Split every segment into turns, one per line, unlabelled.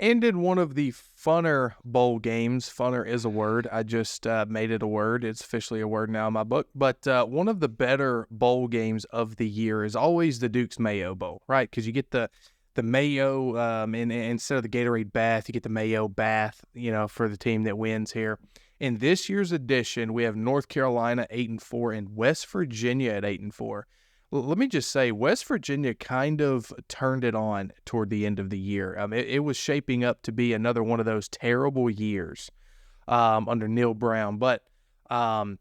ended one of the funner bowl games. Funner is a word. I just made it a word. It's officially a word now in my book. But one of the better bowl games of the year is always the Duke's Mayo Bowl, right? Because you get the Mayo, and instead of the Gatorade bath, you get the Mayo bath, for the team that wins here. In this year's edition, we have North Carolina 8-4 and West Virginia at 8-4. Let me just say, West Virginia kind of turned it on toward the end of the year. It was shaping up to be another one of those terrible years under Neil Brown, but kind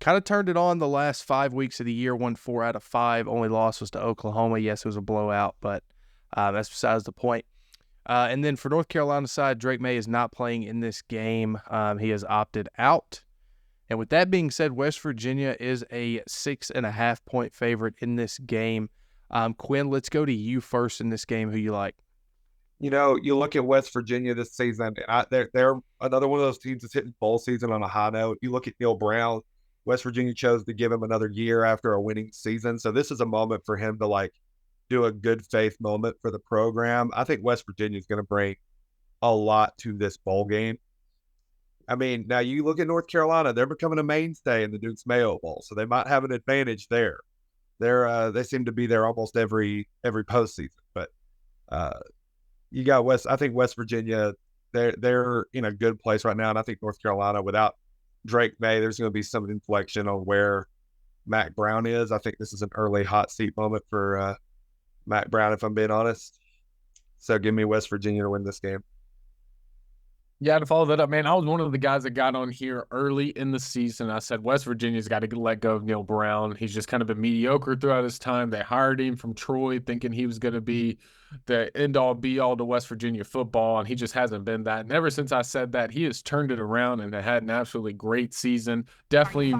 of turned it on the last 5 weeks of the year, won 4 out of 5. Only loss was to Oklahoma. Yes, it was a blowout, but that's besides the point. And then for North Carolina's side, Drake May is not playing in this game. He has opted out. And with that being said, West Virginia is a 6.5-point favorite in this game. Quinn, let's go to you first in this game. Who you like?
You look at West Virginia this season, they're another one of those teams that's hitting bowl season on a high note. You look at Neil Brown, West Virginia chose to give him another year after a winning season. So this is a moment for him to do a good faith moment for the program. I think West Virginia is going to bring a lot to this bowl game. I mean, now you look at North Carolina, they're becoming a mainstay in the Duke's Mayo Bowl, so they might have an advantage there. They seem to be there almost every postseason. But you got I think West Virginia, they're in a good place right now, and I think North Carolina, without Drake May, there's going to be some inflection on where Mac Brown is. I think this is an early hot seat moment for Mac Brown, if I'm being honest. So give me West Virginia to win this game.
Yeah, to follow that up, man, I was one of the guys that got on here early in the season. I said West Virginia's got to let go of Neil Brown. He's just kind of been mediocre throughout his time. They hired him from Troy thinking he was going to be the end-all, be-all to West Virginia football, and he just hasn't been that. And ever since I said that, he has turned it around and had an absolutely great season. Definitely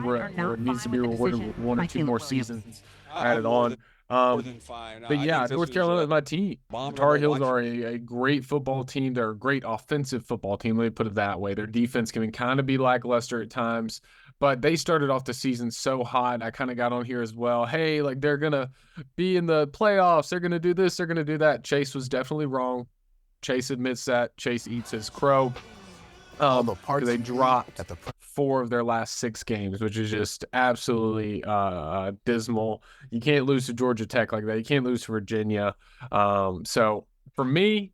needs to be rewarded with 1 or 2 more seasons added on. But yeah, North Carolina is my team. Tar Heels are a great football team. They're a great offensive football team. Let me put it that way. Their defense can kind of be lackluster at times, but they started off the season so hot. I kind of got on here as well. Hey, they're going to be in the playoffs. They're going to do this. They're going to do that. Chase was definitely wrong. Chase admits that. Chase eats his crow. They dropped 4 of their last 6 games, which is just absolutely dismal. You can't lose to Georgia Tech like that. You can't lose to Virginia. So for me,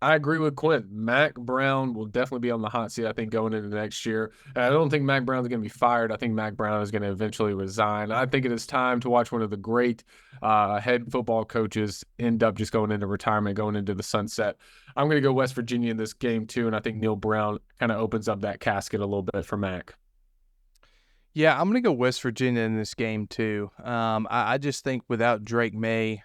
I agree with Quinn. Mac Brown will definitely be on the hot seat, I think, going into next year. I don't think Mac Brown's going to be fired. I think Mac Brown is going to eventually resign. I think it is time to watch one of the great head football coaches end up just going into retirement, going into the sunset. I'm going to go West Virginia in this game, too, and I think Neil Brown kind of opens up that casket a little bit for Mac.
Yeah, I'm going to go West Virginia in this game, too. I just think without Drake May,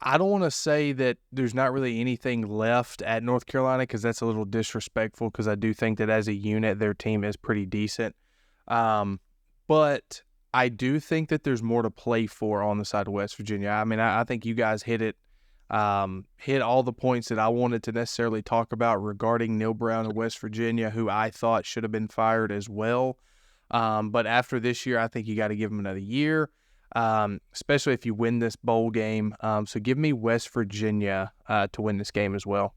I don't want to say that there's not really anything left at North Carolina because that's a little disrespectful because I do think that as a unit, their team is pretty decent. But I do think that there's more to play for on the side of West Virginia. I mean, I think you guys hit all the points that I wanted to necessarily talk about regarding Neil Brown of West Virginia, who I thought should have been fired as well. But after this year, I think you got to give him another year. Especially if you win this bowl game. So give me West Virginia to win this game as well.